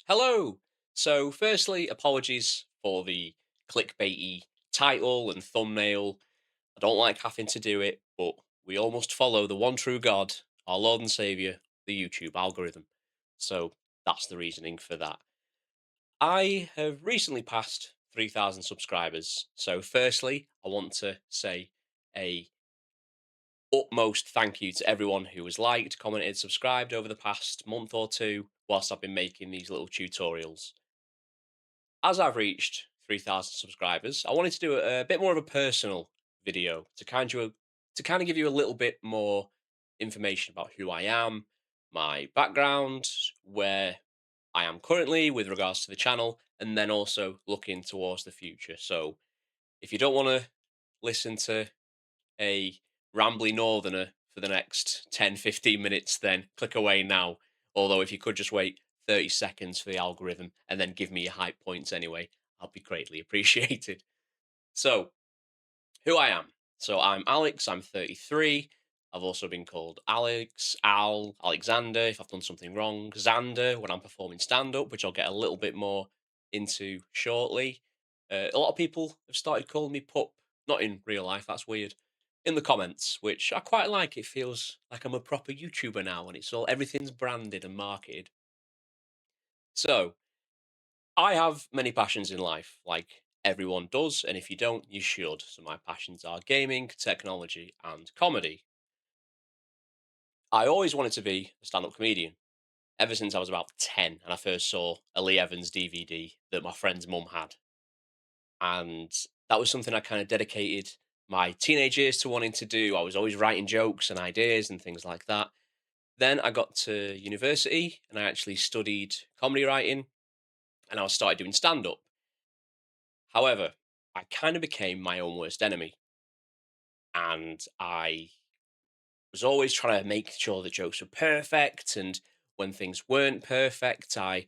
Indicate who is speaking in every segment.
Speaker 1: Hello. So, firstly, apologies for the clickbaity title and thumbnail. I don't like having to do it, but we all must follow the one true God, our Lord and Savior, the YouTube algorithm. So, that's the reasoning for that. I have recently passed 3,000 subscribers. So, firstly, I want to say a utmost thank you to everyone who has liked, commented, subscribed over the past month or two whilst I've been making these little tutorials. As I've reached 3,000 subscribers, I wanted to do a bit more of a personal video to kind of give you a little bit more information about who I am, my background, where I am currently with regards to the channel, and then also looking towards the future. So, if you don't want to listen to a rambly northerner for the next 10, 15 minutes, then click away now. Although, if you could just wait 30 seconds for the algorithm and then give me your hype points anyway, I'll be greatly appreciated. So, who I am. So, I'm Alex, I'm 33. I've also been called Alex, Al, Alexander if I've done something wrong, Xander when I'm performing stand up, which I'll get a little bit more into shortly. A lot of people have started calling me Pup, not in real life, that's weird. In the comments, which I quite like. It feels like I'm a proper YouTuber now, and everything's branded and marketed. So I have many passions in life, like everyone does, and if you don't, you should. So my passions are gaming, technology, and comedy. I always wanted to be a stand-up comedian ever since I was about 10 and I first saw a Lee Evans DVD that my friend's mum had. And that was something I kind of dedicated my teenage years to wanting to do. I was always writing jokes and ideas and things like that. Then I got to university and I actually studied comedy writing and I started doing stand up. However, I kind of became my own worst enemy and I was always trying to make sure the jokes were perfect. And when things weren't perfect, I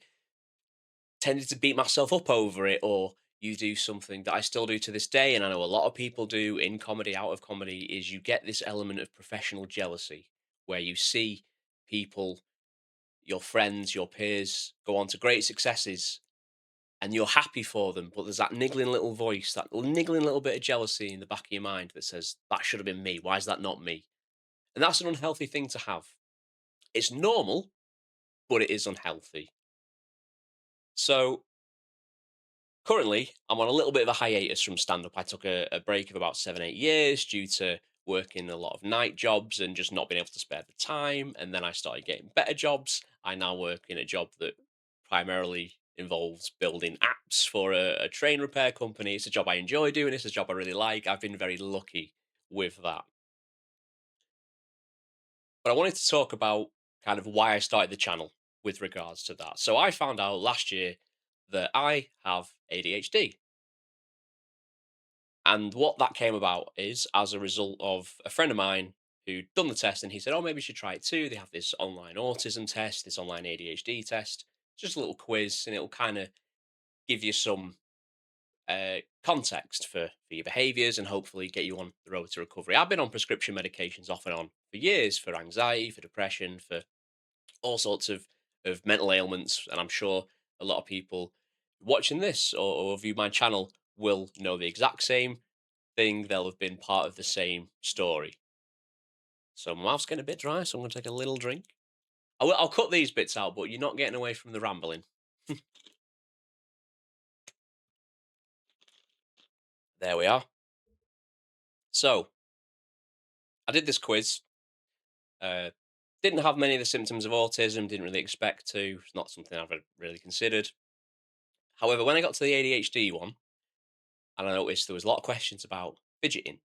Speaker 1: tended to beat myself up over it, or you do something that I still do to this day, and I know a lot of people do in comedy, out of comedy, is you get this element of professional jealousy where you see people, your friends, your peers, go on to great successes and you're happy for them, but there's that niggling little voice, that niggling little bit of jealousy in the back of your mind that says, that should have been me. Why is that not me? And that's an unhealthy thing to have. It's normal, but it is unhealthy. So currently, I'm on a little bit of a hiatus from stand up. I took a break of about 7, 8 years due to working a lot of night jobs and just not being able to spare the time. And then I started getting better jobs. I now work in a job that primarily involves building apps for a train repair company. It's a job I enjoy doing, it's a job I really like. I've been very lucky with that. But I wanted to talk about kind of why I started the channel with regards to that. So I found out last year that I have ADHD. And what that came about is as a result of a friend of mine who'd done the test and he said, oh, maybe you should try it too. They have this online autism test, this online ADHD test, just a little quiz, and it'll kind of give you some context for your behaviors and hopefully get you on the road to recovery. I've been on prescription medications off and on for years for anxiety, for depression, for all sorts of mental ailments. And I'm sure a lot of people watching this or view my channel will know the exact same thing. They'll have been part of the same story. So my mouth's getting a bit dry, so I'm going to take a little drink. I'll cut these bits out, but you're not getting away from the rambling. There we are. So I did this quiz. Uh, didn't have many of the symptoms of autism. Didn't really expect to. It's not something I've really considered. However, when I got to the ADHD one, and I noticed there was a lot of questions about fidgeting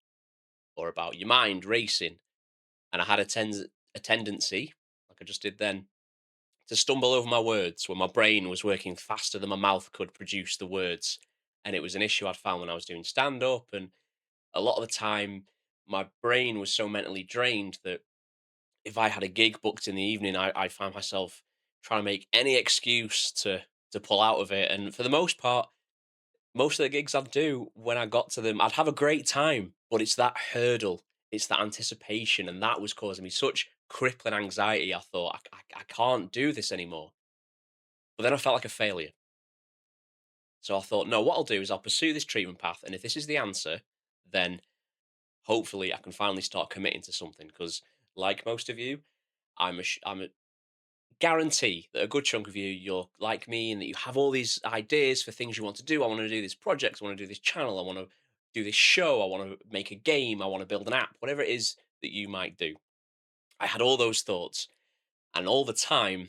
Speaker 1: or about your mind racing, and I had a tendency, like I just did then, to stumble over my words when my brain was working faster than my mouth could produce the words. And it was an issue I'd found when I was doing stand up. And a lot of the time, my brain was so mentally drained that if I had a gig booked in the evening, I found myself trying to make any excuse to pull out of it. And for the most part, most of the gigs I'd do when I got to them, I'd have a great time, but it's that hurdle, it's that anticipation, and that was causing me such crippling anxiety. I thought I can't do this anymore. But then I felt like a failure. So I thought, no, what I'll do is I'll pursue this treatment path. And if this is the answer, then hopefully I can finally start committing to something. Because, like most of you, I'm a guarantee that a good chunk of you, you're like me, and that you have all these ideas for things you want to do. I want to do this project. I want to do this channel. I want to do this show. I want to make a game. I want to build an app. Whatever it is that you might do. I had all those thoughts and all the time,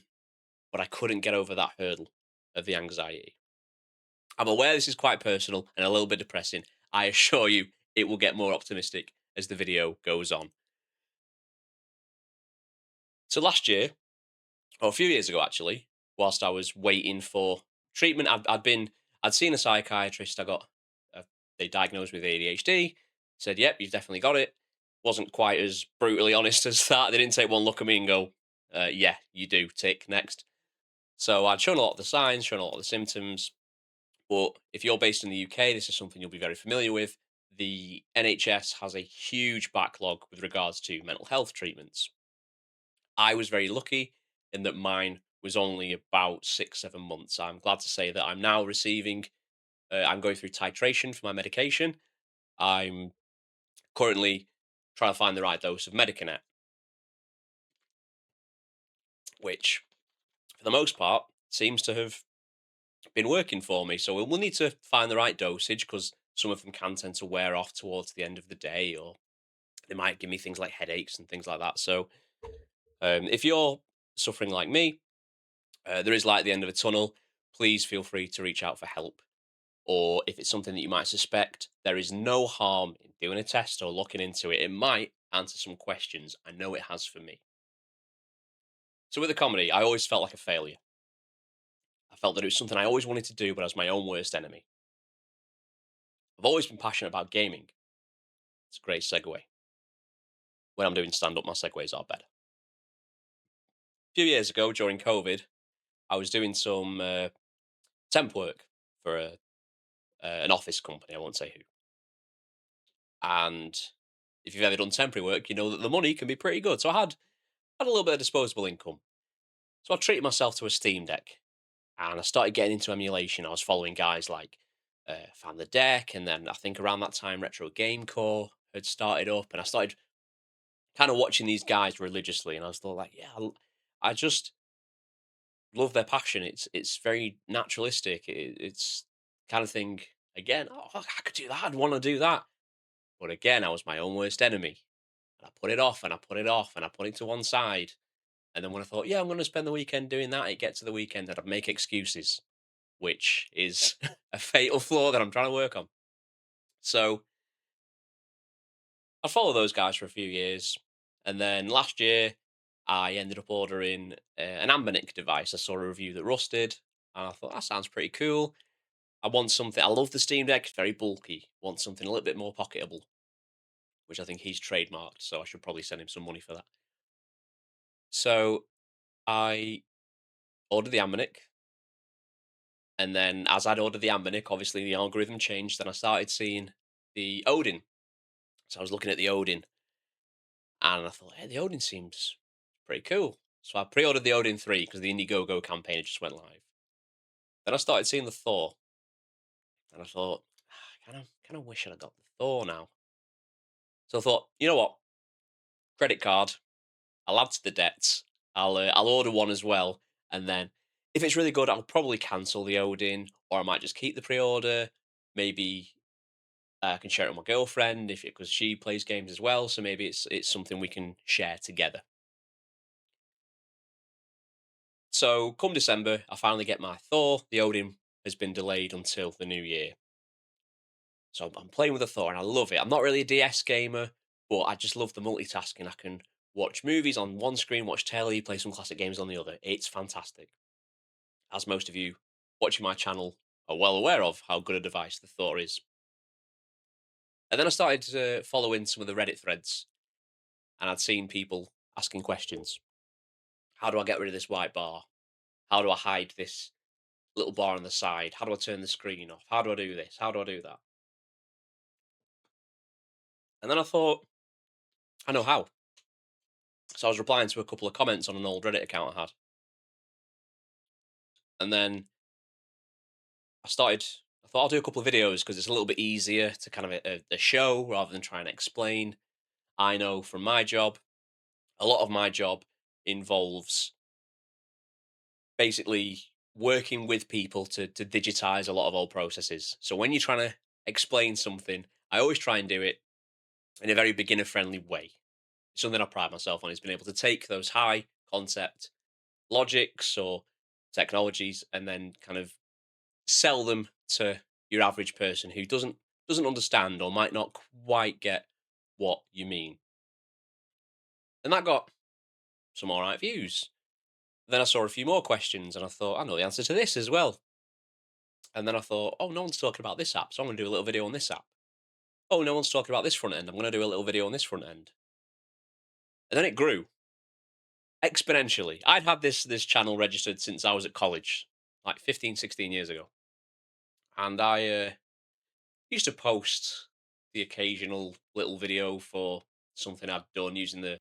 Speaker 1: but I couldn't get over that hurdle of the anxiety. I'm aware this is quite personal and a little bit depressing. I assure you, it will get more optimistic as the video goes on. So last year, or a few years ago actually, whilst I was waiting for treatment, I'd seen a psychiatrist. They diagnosed me with ADHD. Said, "Yep, you've definitely got it." Wasn't quite as brutally honest as that. They didn't take one look at me and go, "Yeah, you do. Tick next." So I'd shown a lot of the signs, shown a lot of the symptoms. But if you're based in the UK, this is something you'll be very familiar with. The NHS has a huge backlog with regards to mental health treatments. I was very lucky in that mine was only about 6, 7 months. I'm glad to say that I'm now I'm going through titration for my medication. I'm currently trying to find the right dose of Medicanet, which for the most part seems to have been working for me. So we'll need to find the right dosage because some of them can tend to wear off towards the end of the day, or they might give me things like headaches and things like that. So if you're suffering like me, there is light at the end of a tunnel. Please feel free to reach out for help. Or if it's something that you might suspect, there is no harm in doing a test or looking into it. It might answer some questions. I know it has for me. So with the comedy, I always felt like a failure. I felt that it was something I always wanted to do, but I was my own worst enemy. I've always been passionate about gaming. It's a great segue. When I'm doing stand up, my segues are better. A few years ago, during COVID, I was doing some temp work for an office company. I won't say who. And if you've ever done temporary work, you know that the money can be pretty good. So I had a little bit of disposable income. So I treated myself to a Steam Deck, and I started getting into emulation. I was following guys like Fan the Deck, and then I think around that time, Retro Game Core had started up, and I started kind of watching these guys religiously, and I was thought like, yeah, I just love their passion. It's very naturalistic. It's kind of thing. Again, oh, I could do that. I'd want to do that. But again, I was my own worst enemy. And I put it off and I put it off and I put it to one side. And then when I thought, yeah, I'm going to spend the weekend doing that, it gets to the weekend and I'd make excuses, which is a fatal flaw that I'm trying to work on. So I followed those guys for a few years. And then last year, I ended up ordering an Ambernick device. I saw a review that rusted. And I thought, that sounds pretty cool. I want something. I love the Steam Deck. It's very bulky. Want something a little bit more pocketable, which I think he's trademarked. So I should probably send him some money for that. So I ordered the Ambernick. And then as I'd ordered the Ambernick, obviously the algorithm changed. Then I started seeing the Odin. So I was looking at the Odin and I thought, hey, the Odin seems pretty cool. So I pre ordered the Odin 3 because the Indiegogo campaign had just went live. Then I started seeing the Thor and I thought, I kind of wish I'd have got the Thor now. So I thought, you know what? Credit card, I'll add to the debts. I'll order one as well, and then if it's really good, I'll probably cancel the Odin, or I might just keep the pre-order. Maybe I can share it with my girlfriend if because she plays games as well. So maybe it's something we can share together. So come December, I finally get my Thor. The Odin has been delayed until the new year. So I'm playing with the Thor and I love it. I'm not really a DS gamer, but I just love the multitasking. I can watch movies on one screen, watch telly, play some classic games on the other. It's fantastic. As most of you watching my channel are well aware of how good a device the Thor is. And then I started following some of the Reddit threads, and I'd seen people asking questions. How do I get rid of this white bar? How do I hide this little bar on the side? How do I turn the screen off? How do I do this? How do I do that? And then I thought, I know how. So I was replying to a couple of comments on an old Reddit account I had. And then I started. I thought I'll do a couple of videos because it's a little bit easier to kind of a show rather than try and explain. I know from my job, a lot of my job involves basically working with people to digitize a lot of old processes. So when you're trying to explain something, I always try and do it in a very beginner friendly way. Something I pride myself on is being able to take those high concept logics or technologies and then kind of sell them to your average person who doesn't understand or might not quite get what you mean. And that got some all right views. Then I saw a few more questions and I thought, I know the answer to this as well. And then I thought, oh, no one's talking about this app. So I'm going to do a little video on this app. Oh, no one's talking about this front end. I'm going to do a little video on this front end. And then it grew exponentially. I'd had this channel registered since I was at college, like 15, 16 years ago. And I used to post the occasional little video for something I've done using the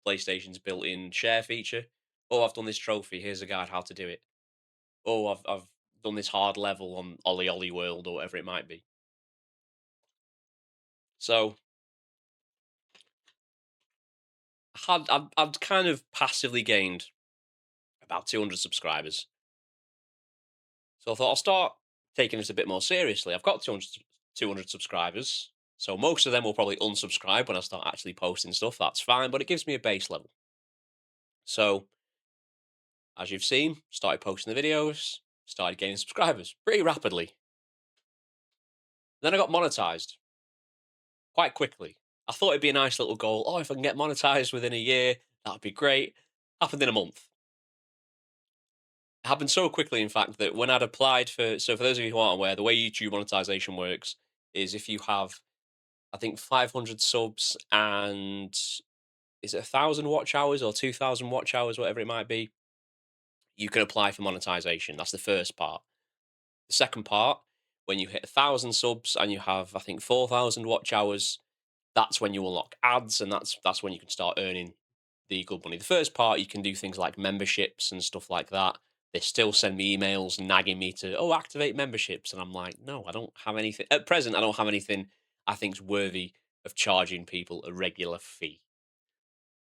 Speaker 1: PlayStation's built-in share feature. Oh, I've done this trophy. Here's a guide how to do it. Oh, I've done this hard level on Ollie Ollie World or whatever it might be. So I'd kind of passively gained about 200 subscribers. So I thought I'll start taking this a bit more seriously. I've got 200 subscribers. So most of them will probably unsubscribe when I start actually posting stuff. That's fine, but it gives me a base level. So as you've seen, started posting the videos, started gaining subscribers pretty rapidly. Then I got monetized quite quickly. I thought it'd be a nice little goal. Oh, if I can get monetized within a year, that'd be great. Happened in a month. It happened so quickly, in fact, that when I'd applied for, so for those of you who aren't aware, the way YouTube monetization works is if you have, I think, 500 subs and is it 1,000 watch hours or 2,000 watch hours, whatever it might be, you can apply for monetization. That's the first part. The second part, when you hit 1,000 subs and you have, I think, 4,000 watch hours, that's when you unlock ads, and that's when you can start earning the good money. The first part, you can do things like memberships and stuff like that. They still send me emails nagging me to, oh, activate memberships. And I'm like, no, I don't have anything. At present, I don't have anything I think's worthy of charging people a regular fee.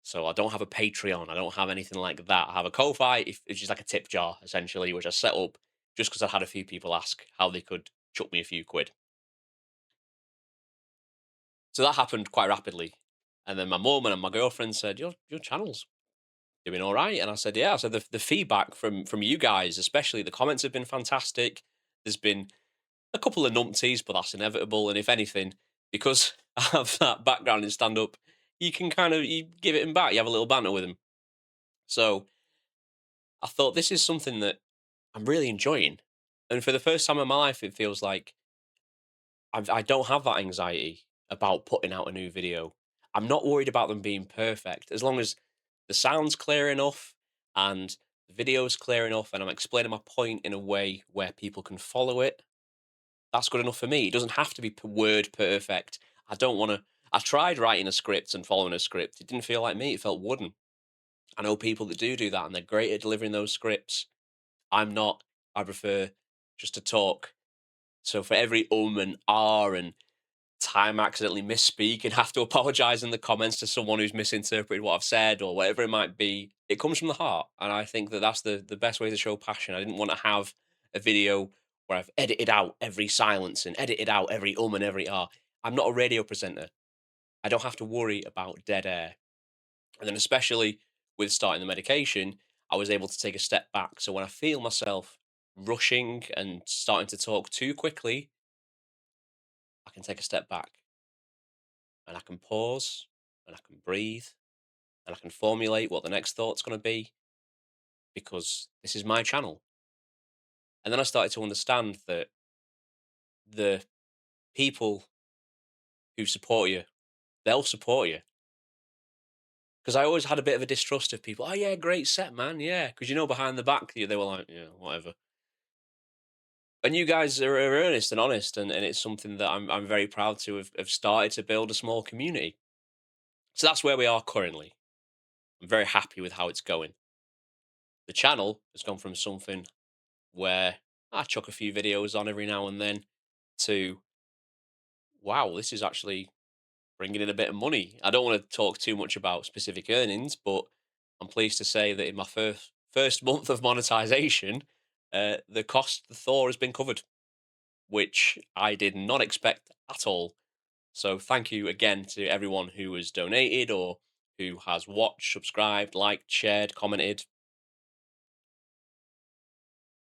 Speaker 1: So I don't have a Patreon. I don't have anything like that. I have a Ko-fi, it's just like a tip jar, essentially, which I set up just because I had a few people ask how they could chuck me a few quid. So that happened quite rapidly. And then my mum and my girlfriend said, your channel's doing all right. And I said, yeah. So the feedback from you guys, especially the comments have been fantastic. There's been a couple of numpties, but that's inevitable. And if anything, because I have that background in stand up, you can kind of you give it him back. You have a little banter with him. So I thought this is something that I'm really enjoying. And for the first time in my life, it feels like I don't have that anxiety about putting out a new video. I'm not worried about them being perfect. As long as the sound's clear enough and the video's clear enough and I'm explaining my point in a way where people can follow it, that's good enough for me. It doesn't have to be word perfect. I don't want to. I tried writing a script and following a script. It didn't feel like me. It felt wooden. I know people that do that and they're great at delivering those scripts. I'm not. I prefer just to talk. So for every and R and time I accidentally misspeak and have to apologize in the comments to someone who's misinterpreted what I've said or whatever it might be, it comes from the heart. And I think that that's the best way to show passion. I didn't want to have a video where I've edited out every silence and edited out every and every R. I'm not a radio presenter. I don't have to worry about dead air. And then, especially with starting the medication, I was able to take a step back. So when I feel myself rushing and starting to talk too quickly, I can take a step back and I can pause and I can breathe and I can formulate what the next thought's going to be because this is my channel. And then I started to understand that the people who support you, they'll support you. Because I always had a bit of a distrust of people. Oh, yeah, great set, man. Yeah. Because, behind the back, they were like, yeah, whatever. And you guys are earnest and honest. And it's something that I'm very proud to have started to build a small community. So that's where we are currently. I'm very happy with how it's going. The channel has gone from something where I chuck a few videos on every now and then, to wow, this is actually bringing in a bit of money. I don't want to talk too much about specific earnings, but I'm pleased to say that in my first month of monetization, the cost of Thor has been covered, which I did not expect at all. So thank you again to everyone who has donated or who has watched, subscribed, liked, shared, commented.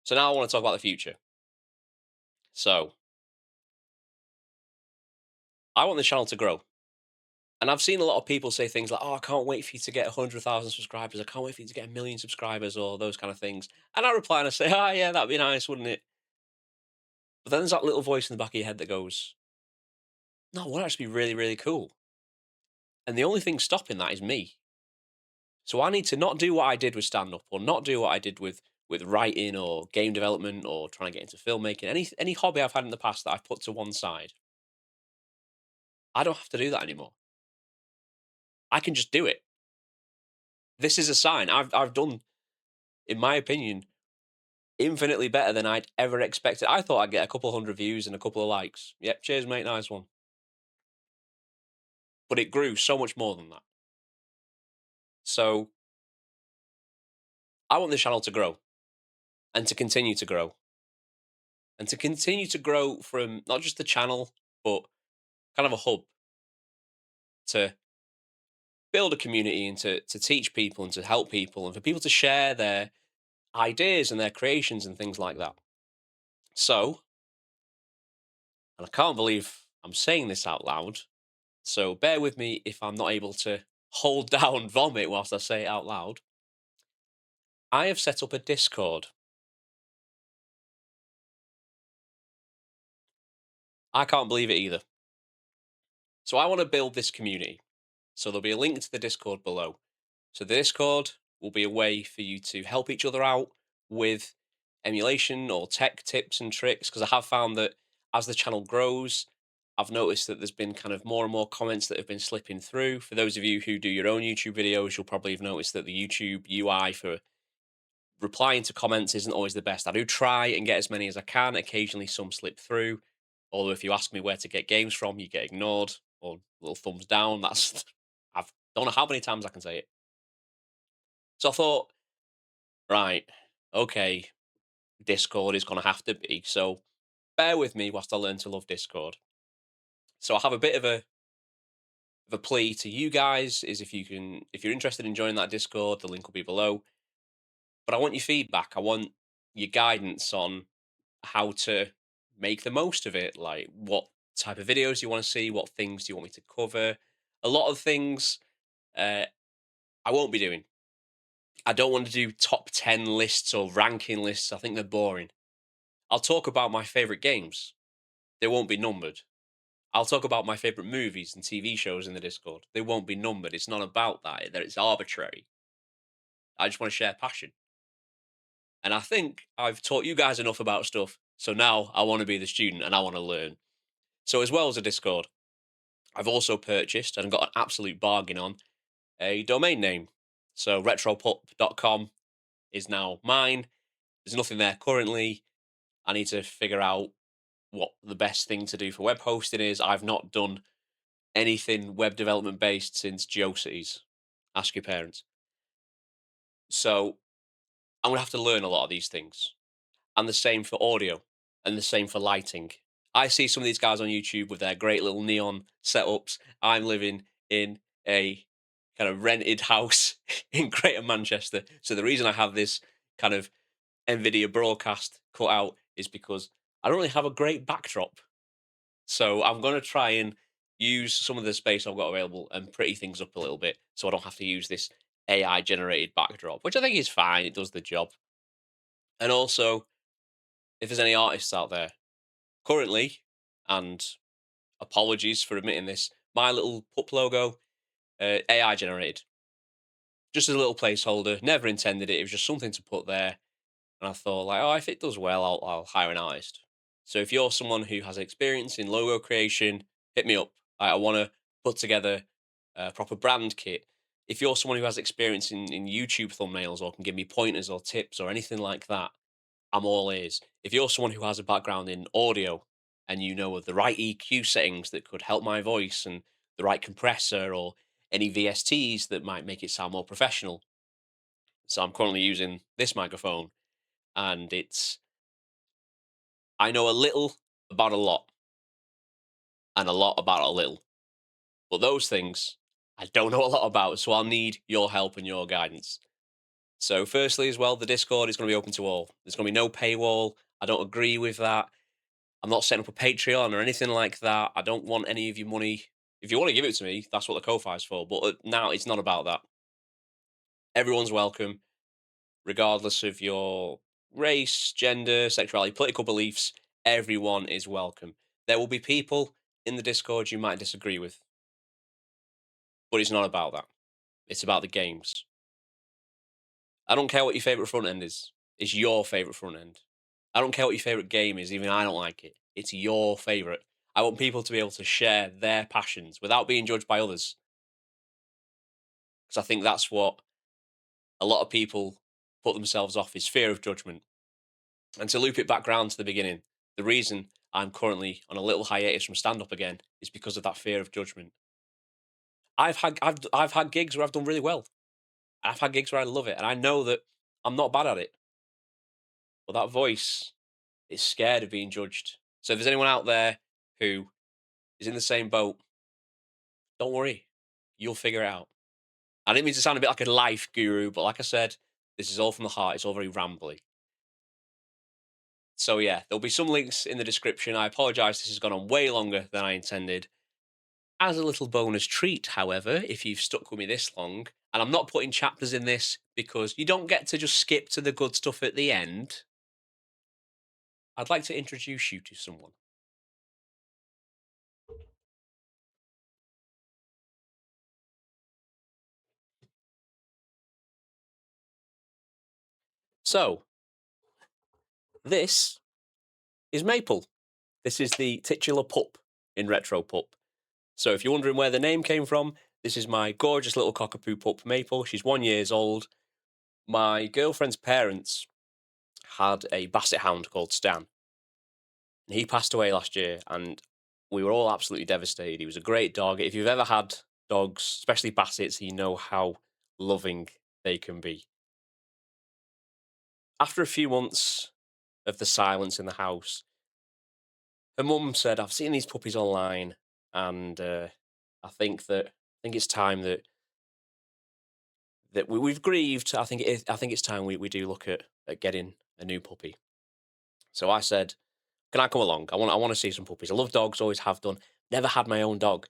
Speaker 1: So now I want to talk about the future. So I want the channel to grow. And I've seen a lot of people say things like, "Oh, I can't wait for you to get 100,000 subscribers. I can't wait for you to get a million subscribers," or those kind of things. And I reply and I say, "Ah, yeah, that'd be nice, wouldn't it?" But then there's that little voice in the back of your head that goes, "No, it would actually be really, really cool." And the only thing stopping that is me. So I need to not do what I did with stand up, or not do what I did with writing or game development or trying to get into filmmaking. Any hobby I've had in the past that I've put to one side, I don't have to do that anymore. I can just do it. This is a sign. I've done, in my opinion, infinitely better than I'd ever expected. I thought I'd get a couple hundred views and a couple of likes. Yep, cheers, mate, nice one. But it grew so much more than that. So I want this channel to grow and to continue to grow and to continue to grow from not just the channel, but kind of a hub to build a community and to teach people and to help people and for people to share their ideas and their creations and things like that. So, and I can't believe I'm saying this out loud, so bear with me if I'm not able to hold down vomit whilst I say it out loud. I have set up a Discord. I can't believe it either. So I want to build this community. So there'll be a link to the Discord below. So the Discord will be a way for you to help each other out with emulation or tech tips and tricks. Because I have found that as the channel grows, I've noticed that there's been kind of more and more comments that have been slipping through. For those of you who do your own YouTube videos, you'll probably have noticed that the YouTube UI for replying to comments isn't always the best. I do try and get as many as I can. Occasionally, some slip through. Although, if you ask me where to get games from, you get ignored or little thumbs down. That's I don't know how many times I can say it. So I thought, right, okay, Discord is going to have to be. So bear with me whilst I learn to love Discord. So I have a bit of a plea to you guys: is if you're interested in joining that Discord, the link will be below. But I want your feedback. I want your guidance on how to make the most of it. Like, what type of videos you want to see, what things do you want me to cover. A lot of things uh, I won't be doing. I don't want to do top 10 lists or ranking lists. I think they're boring. I'll talk about my favorite games. They won't be numbered. I'll talk about my favorite movies and TV shows in the Discord. They won't be numbered. It's not about that. It's arbitrary. I just want to share passion. And I think I've taught you guys enough about stuff. So now I want to be the student and I want to learn. So, as well as a Discord, I've also purchased and got an absolute bargain on a domain name. So, RetroPup.com is now mine. There's nothing there currently. I need to figure out what the best thing to do for web hosting is. I've not done anything web development based since GeoCities. Ask your parents. So, I'm going to have to learn a lot of these things. And the same for audio and the same for lighting. I see some of these guys on YouTube with their great little neon setups. I'm living in a kind of rented house in Greater Manchester. So the reason I have this kind of NVIDIA broadcast cut out is because I don't really have a great backdrop. So I'm going to try and use some of the space I've got available and pretty things up a little bit so I don't have to use this AI generated backdrop, which I think is fine. It does the job. And also, if there's any artists out there currently, and apologies for admitting this, my little pup logo, AI generated, just as a little placeholder. Never intended it. It was just something to put there, and I thought, like, oh, if it does well, I'll hire an artist. So if you're someone who has experience in logo creation, hit me up. I want to put together a proper brand kit. If you're someone who has experience in YouTube thumbnails or can give me pointers or tips or anything like that, I'm all ears. If you're someone who has a background in audio and you know of the right EQ settings that could help my voice and the right compressor or any VSTs that might make it sound more professional. So I'm currently using this microphone and I know a little about a lot and a lot about a little. But those things I don't know a lot about, so I'll need your help and your guidance. So, firstly, as well, the Discord is going to be open to all. There's going to be no paywall. I don't agree with that. I'm not setting up a Patreon or anything like that. I don't want any of your money. If you want to give it to me, that's what the Ko-Fi is for. But now it's not about that. Everyone's welcome, regardless of your race, gender, sexuality, political beliefs. Everyone is welcome. There will be people in the Discord you might disagree with, but it's not about that. It's about the games. I don't care what your favorite front end is. It's your favorite front end. I don't care what your favorite game is, even I don't like it. It's your favorite. I want people to be able to share their passions without being judged by others. Because I think that's what a lot of people put themselves off is fear of judgment. And to loop it back round to the beginning, the reason I'm currently on a little hiatus from stand up again is because of that fear of judgment. I've had gigs where I've done really well. I've had gigs where I love it, and I know that I'm not bad at it. But that voice is scared of being judged. So if there's anyone out there who is in the same boat, don't worry, you'll figure it out. I didn't mean to sound a bit like a life guru, but like I said, this is all from the heart. It's all very rambly. So yeah, there'll be some links in the description. I apologize, this has gone on way longer than I intended. As a little bonus treat, however, if you've stuck with me this long, and I'm not putting chapters in this because you don't get to just skip to the good stuff at the end, I'd like to introduce you to someone. So, this is Maple. This is the titular pup in RetroPup. So if you're wondering where the name came from, this is my gorgeous little cockapoo pup, Maple. She's 1 year old. My girlfriend's parents had a basset hound called Stan. And he passed away last year, and we were all absolutely devastated. He was a great dog. If you've ever had dogs, especially bassets, you know how loving they can be. After a few months of the silence in the house, her mum said, "I've seen these puppies online, and I think it's time that we've grieved. I think it's time we do look at getting a new puppy." So I said, "Can I come along? I want to see some puppies. I love dogs, always have done. Never had my own dog."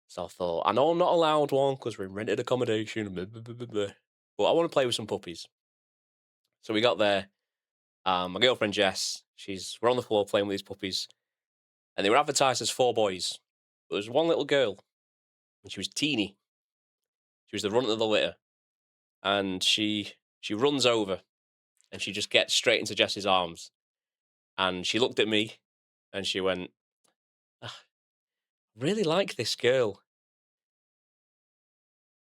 Speaker 1: So I thought, I know I'm not allowed one because we're in rented accommodation, blah, blah, blah, blah, blah, but I want to play with some puppies. So we got there. My girlfriend Jess, we're on the floor playing with these puppies, and they were advertised as 4 boys. But there was one little girl, and she was teeny. She was the runt of the litter, and she runs over, and she just gets straight into Jess's arms, and she looked at me, and she went, "Ah, I really like this girl."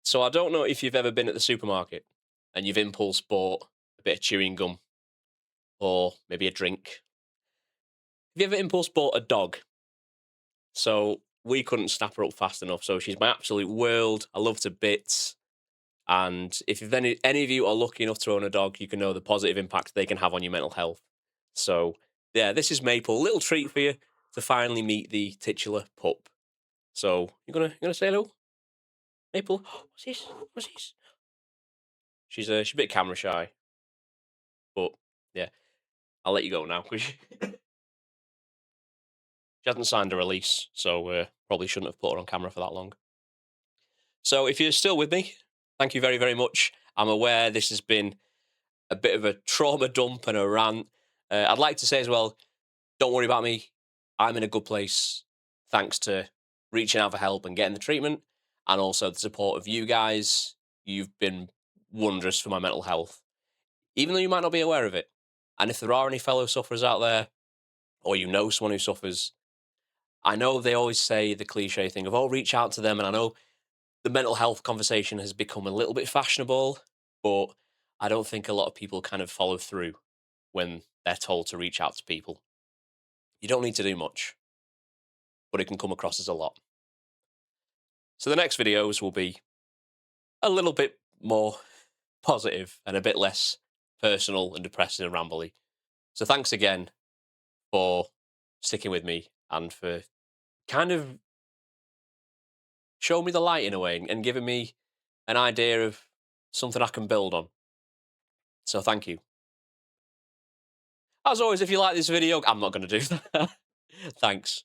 Speaker 1: So I don't know if you've ever been at the supermarket and you've impulse bought a bit of chewing gum or maybe a drink. Have you ever impulse bought a dog? So we couldn't snap her up fast enough. So she's my absolute world. I love her to bits. And if any of you are lucky enough to own a dog, you can know the positive impact they can have on your mental health. So yeah, this is Maple. A little treat for you to finally meet the titular pup. So you gonna say hello, Maple? What's this? What's this? She's a bit camera shy, but yeah, I'll let you go now because she hasn't signed a release, so probably shouldn't have put her on camera for that long. So if you're still with me, thank you very, very much. I'm aware this has been a bit of a trauma dump and a rant. I'd like to say as well, don't worry about me. I'm in a good place thanks to reaching out for help and getting the treatment, and also the support of you guys. You've been wondrous for my mental health, even though you might not be aware of it. And if there are any fellow sufferers out there, or you know someone who suffers, I know they always say the cliche thing of, oh, reach out to them. And I know the mental health conversation has become a little bit fashionable, but I don't think a lot of people kind of follow through. when they're told to reach out to people. You don't need to do much, but it can come across as a lot. So the next videos will be a little bit more positive and a bit less personal and depressing and rambly. So thanks again for sticking with me and for kind of showing me the light in a way and giving me an idea of something I can build on. So thank you. As always, if you like this video, I'm not going to do that. Thanks.